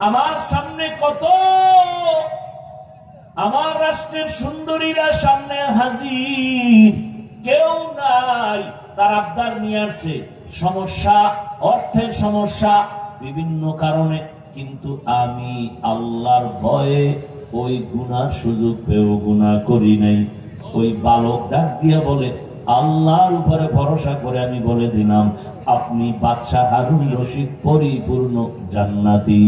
আমার সামনে কত আমার রাষ্ট্রের সুন্দরীরা সামনে হাজির, কেউ নাই, তার আবদার নিয়ে আসছে, সমস্যা, অর্থের সমস্যা, বিভিন্ন কারণে, কিন্তু আমি আল্লাহর ভয়ে ওই গুনার সুযোগ পেয়েও গুনাহ করি নাই। ওই বালক ডাক দিয়া বলে, আল্লাহর উপরে ভরসা করে আমি বলে দিলাম, আপনি বাদশাহ হারুন রশিদ পরিপূর্ণ জান্নাতি।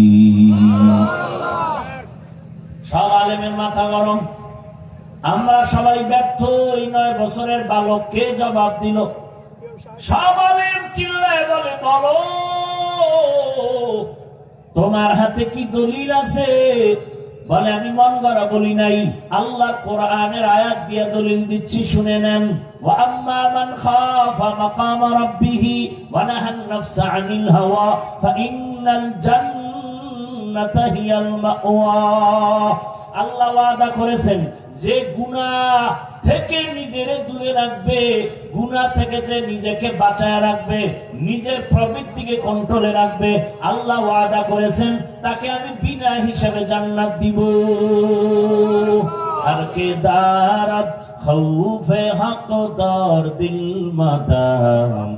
সব আলেমের মাথা গরম, আমরা সবাই ব্যর্থ। এই 9 বছরের বালককে জবাব দিল। সব আলেম চিল্লায় বলে, বলো তোমার হাতে কি দলিল আছে? বলে, আমি মন গড়া বলি নাই, আল্লাহর কোরআনের আয়াত দিয়ে দলিল দিচ্ছি, শুনে নেন। ওয়া আম্মা মান খাফা মাকামা রাব্বিহি ওয়া নাহান নাফসা আনিল হাওয়া ফাইন্নাল জান্নাতা হিয়াল মাওয়া। আল্লাহ ওয়াদা করেছেন, যে গুনাহ থেকে নিজেরে দূরে রাখবে, গুনাহ থেকে যে নিজেকে বাঁচায় রাখবে, নিজের প্রবৃত্তিকে কন্ট্রোলে রাখবে, আল্লাহ ওয়াদা করেছেন তাকে আমি বিনা হিসাবে জান্নাত দিব। আর কে দারাত খৌফে হকদার দিল মাদাম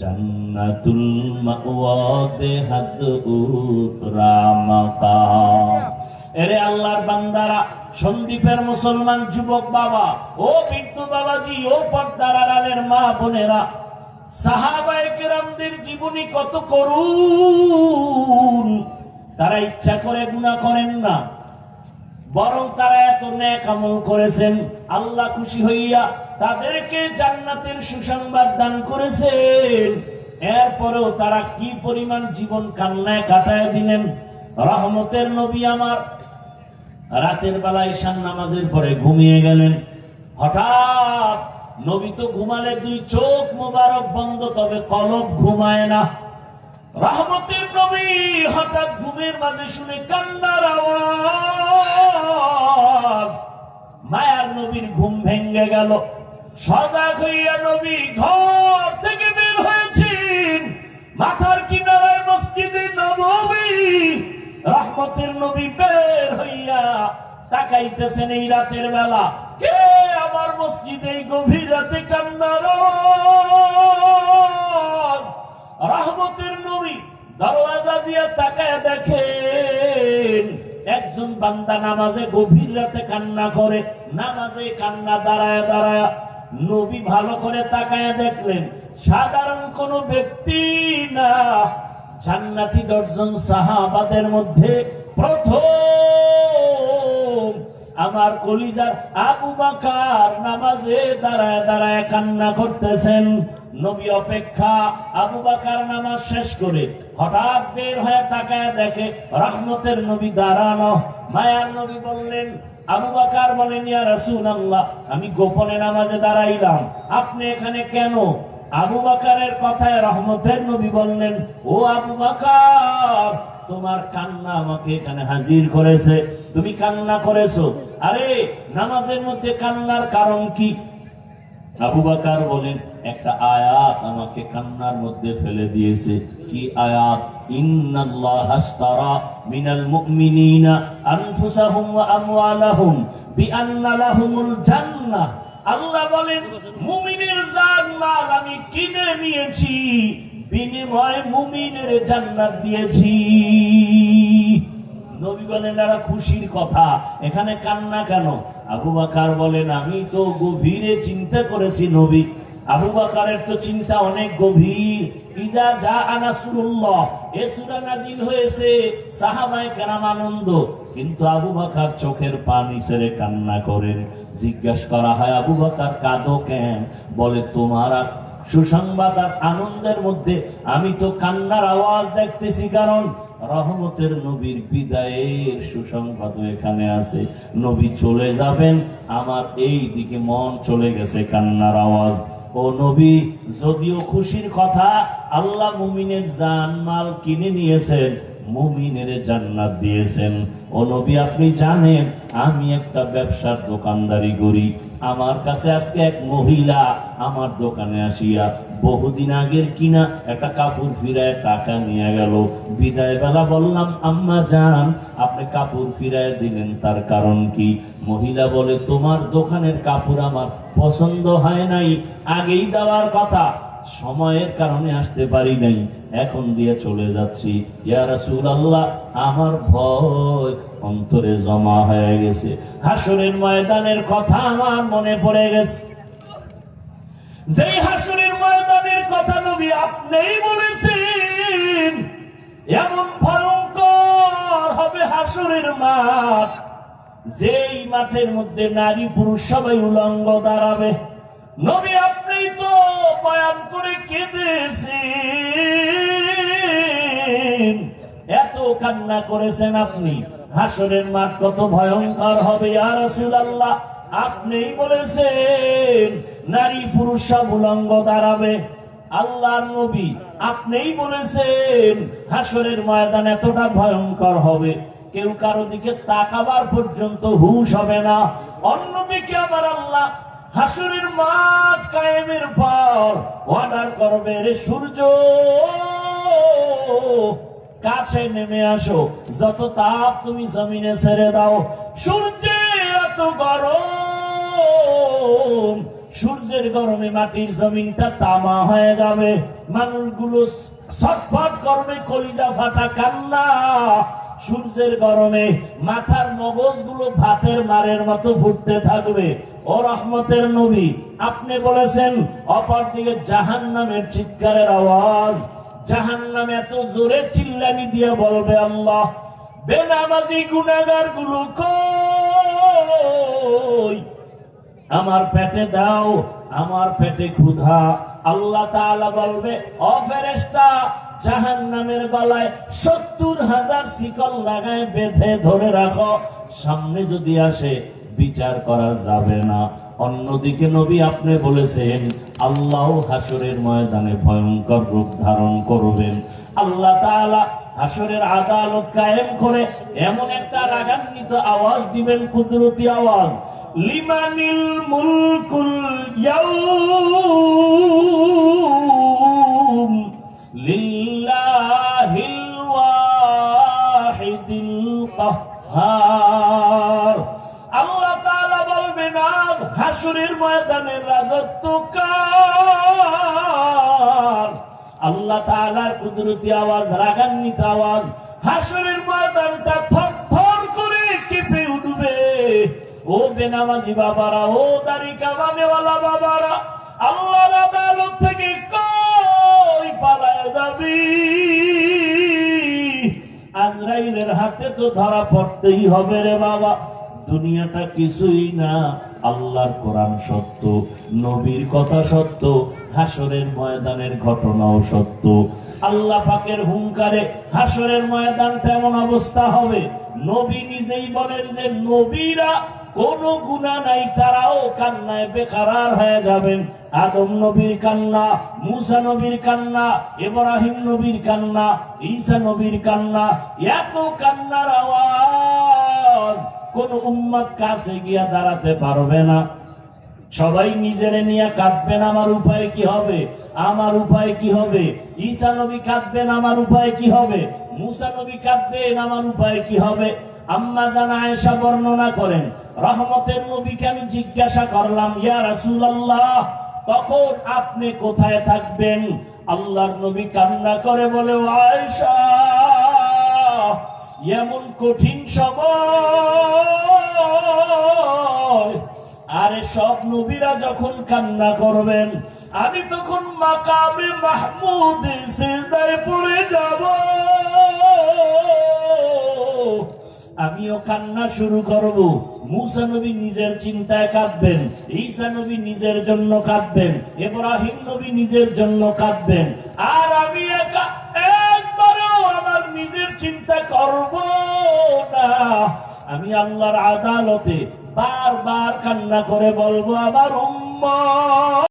জান্নাতুল মাওয়া দেহাত উতরা মাকাম। এরে আল্লাহর বান্দারা, সন্দীপের মুসলমান যুবক বাবা, ও বৃদ্ধ বাবাজি, ও পর্দার আড়ালের মা বোনেরা, সাহাবায়ে কেরামদের জীবনী কত করুণ। তারা ইচ্ছা করে গুনাহ করেন না, বরং তারা এত নেক আমল করেছেন, আল্লাহ খুশি হইয়া তাদেরকে জান্নাতের সুসংবাদ দান করেছেন। এরপরেও তারা কি পরিমাণ জীবন কান্নায় কাটায় দিলেন। রহমতের নবী আমার রাতের বেলা ঈশান নামাজের পরে ঘুমিয়ে গেলেন। হঠাৎ নবী তো ঘুমালে 2 চোখ মোবারক বন্ধ, তবে কলব ঘুমায় না। রহমতের নবী হঠাৎ ঘুমের মাঝে শুনে কান্নার আওয়াজ। মায়ার নবীর ঘুম ভেঙে গেল। সজাগ হইয়া নবী ঘর থেকে বের হয়েছেন। মাথার কিনারায় মসজিদে নববী। রহমতের নবী বের হইয়া তাকাইতেছেন এই রাতের বেলা, কে আমার মসজিদে গভীর রাতে কান্নার আওয়াজ। রহমতের নবী দরওয়াজা দিয়ে তাকায় দেখেন একজন বান্দা নামাজে গভীর রাতে কান্না করে, নামাজে কান্না দাঁড়ায় দাঁড়ায়। নবী ভালো করে তাকায় দেখলেন সাধারণ কোন ব্যক্তি না, জান্নাতি 10 জন সাহাবাদের মধ্যে প্রথম আমার কলিজার আবু বকর নামাজে দাঁড়ায় দাঁড়ায় কান্না করতেছেন। নবী অপেক্ষা। আবু বকর নামাজ শেষ করে হঠাৎ বের হয়ে তাকায় দেখে রহমতের নবী দাঁড়ানো। মায়ার নবী বললেন, আবু বকর বলেন, ইয়া রাসূলুল্লাহ, আমি গোপনে নামাজে দাঁড়াইলাম, আপনি এখানে কেন? আবু বকরের কথায় রহমতের নবী বললেন, ও আবু বকর, তোমার কান্না আমাকে এখানে হাজির করেছে, তুমি কান্না করেছো। আরে নামাজের মধ্যে কান্নার কারণ কি? আবু বকর বলেন, একটা আয়াত আমাকে কান্নার মধ্যে ফেলে দিয়েছে। কি আয়াত? ইন্নাল্লাহা আশতারা মিনাল মুমিনিনা আনফুসাহুম ওয়া আমওয়ালাহুম বিআন্না লাহুমুল জান্নাহ। আল্লাহ বলেন, মুমিনের জান মাল আমি কিনে নিয়েছি, বিনিময়ে মুমিনের জান্নাত দিয়েছি। নবী বলেন, এরা খুশির কথা, এখানে কান্না কেন? আবু বকর বলেন, আমি তো গভীরে চিন্তা করেছি নবী। আবু বকরের তো চিন্তা অনেক গভীর। ইজা জাআ নাসরুল্লাহ, এই সূরা নাজিল হয়েছে, সাহাবায়ে কেরাম আনন্দ, কিন্তু আবু বকর চোখের পানি ছেড়ে কান্না করেন। জিজ্ঞাসা করা হয়, আবু বকর কাঁদো কেন? বলে, তোমার সুসংবাদ আর আনন্দের মধ্যে আমি তো কান্নার আওয়াজ দেখতেছি, কারণ রহমতের নবীর বিদায়ের সুসংবাদ এখানে আছে। নবী চলে যাবেন, আমার এই দিকে মন চলে গেছে কান্নার আওয়াজ। ও নবী, যদিও খুশির কথা, আল্লাহ মুমিনের জান মাল কিনে নিয়েছেন, মুমিনের জান্নাত দিয়েছেন। ও নবী, আপনি জানেন আমি একটা ব্যবসার দোকানদারি করি। আমার কাছে আজকে এক মহিলা আমার দোকানে আসিয়া বহুদিন আগের কিনা একটা কাপড় ফিরায় টাকা নিয়ে গেল। বিদায় বেলা বললাম, আম্মা জান, আপনি কাপড় ফিরায় দিলেন, তার কারণ কি? মহিলা বলে, তোমার দোকানের কাপড় আমার পছন্দ হয় নাই, আগেই দেওয়ার কথা, সময়ের কারণে আসতে পারি নাই, এখন দিয়ে চলে যাচ্ছি। ইয়া রাসূলুল্লাহ, আমার ভয় অন্তরে জমা হয়ে গেছে। হাসরের ময়দানের কথা আমার মনে পড়ে গেছে। যেই হাসরের ময়দানের কথা নবী আপনিই বলেছেন, এমন ভয়ঙ্কর হবে হাসরের মাঠ, যেই মাঠের মধ্যে নারী পুরুষ সবাই উলঙ্গ দাঁড়াবে। নবী আপনি তো বয়ান করে কেঁদেছেন, এত কান্না করেছেন আপনি। হাসরের মাঠ কত ভয়ঙ্কর হবে ইয়া রাসূলুল্লাহ, আপনিই বলেছেন নারী পুরুষ সব উলঙ্গ দাঁড়াবে। আল্লাহর নবী আপনিই বলেছেন হাসরের ময়দান এতটা ভয়ঙ্কর হবে, কেউ কারো দিকে তাকাবার পর্যন্ত হুঁশ হবে না। অন্যদিকে আবার আল্লাহ হাসরের মাঠ কায়েমের পর অর্ডার করবে, রে সূর্য কাছে নেমে আসো, যত তাপ তুমি জমিনে ছেড়ে দাও। সূর্যের এত গরম, সূর্যের গরমে মাটির জমিনটা তামা হয়ে যাবে, মানুষগুলো ছটফট করবে, কলিজা ফাটা কান্না। সূর্যের গরমে মাথার মগজগুলো ভাতের মারের মতো ফুটতে থাকবে। ও রহমতের নবী, আপনি বলেছেন অপরদিকে জাহান্নামের চিৎকারের আওয়াজ, জাহান্নাম এত জোরে চিল্লানি দিয়ে বলবে, আল্লাহ বেনামাজি গুনাহগার গুলো কই, আমার পেটে দাও, আমার পেটে ক্ষুধা। আল্লাহ তাআলা বলবে, ও ফেরেশতা, জাহান্নামের গলায় 70,000 শিকল লাগায় বেঁধে ধরে রাখো, সামনে যদি আসে বিচার করা যাবে না। অন্যদিকে নবী আপনি বলেছেন আল্লাহ হাসরের ময়দানে ভয়ঙ্কর রূপ ধারণ করবেন। আল্লাহ তাআলা হাসরের আদালত কায়েম করে এমন একটা রাগান্বিত আওয়াজ দিবেন, কুদরতি আওয়াজ, লিমানিল মুলকুল ইয়াউম লিল্লাহিল ওয়াহিদিল কাহ্হার। আল্লাহ তাআলা বলবেন আজ হাসরের ময়দানের রাজত্ব কার? আল্লাহ তাআলার কুদরতি আওয়াজ, রাগান্বিত আওয়াজ, হাসরের ময়দানটা থরথর করে কেঁপে উঠবে। ও বেনামাজি বাবারা, ও দাড়ি কামানেওয়ালা বাবারা, আল্লাহর আদালত থেকে কই পালায় যাবি? আজরাইলের হাতে তো ধরা পড়তেই হবে রে বাবা। দুনিয়াটা কিছুই না, আল্লাহর কোরআন সত্য, নবীর কথা সত্য, হাসরের ময়দানের ঘটনাও সত্য। আল্লাহ পাকের হুঙ্কারে হাসরের ময়দানটা এমন অবস্থা হবে, নবী নিজেই বলেন যে নবীরা কোনো গুনাহ নাই, তারাও কান্নায় বেকারার হয়ে যাবেন। আদম নবীর কান্না, মুসা নবীর কান্না, ইব্রাহিম নবীর কান্না, ঈসা নবীর কান্না, এত কান্নার আওয়াজ কোন উম্মত কাছে গিয়া দাঁড়াতে পারবে না। সবাই নিজেরে নিয়ে কাঁদবেন, আমার উপায় কি হবে, আমার উপায় কি হবে। ঈসা নবী কাঁদবেন, আমার উপায় কি হবে। মুসা নবী কাঁদবেন, আমার উপায় কি হবে। আম্মা জান আয়েশা বর্ণনা করেন, রহমতের নবীকে আমি জিজ্ঞাসা করলাম, ইয়া রাসূলুল্লাহ, তখন আপনি কোথায় থাকবেন? আল্লাহর নবী কান্না করে বলে, ও আয়েশা, এমন কঠিন সময়, আরে সব নবীরা যখন কান্না করবেন, আমি তখন মাকামে মাহমুদে সিজদায় পড়ে যাব, আমিও কান্না শুরু করব। মুসা নবী নিজের চিন্তায় কাঁদবেন, ঈসা নবী নিজের জন্য কাঁদবেন, ইব্রাহিম নবী নিজের জন্য কাঁদবেন, আর আমি একা একবারও আমার নিজের চিন্তা করব না। আমি আল্লাহর আদালতে বারবার কান্না করে বলবো, আমার উম্মত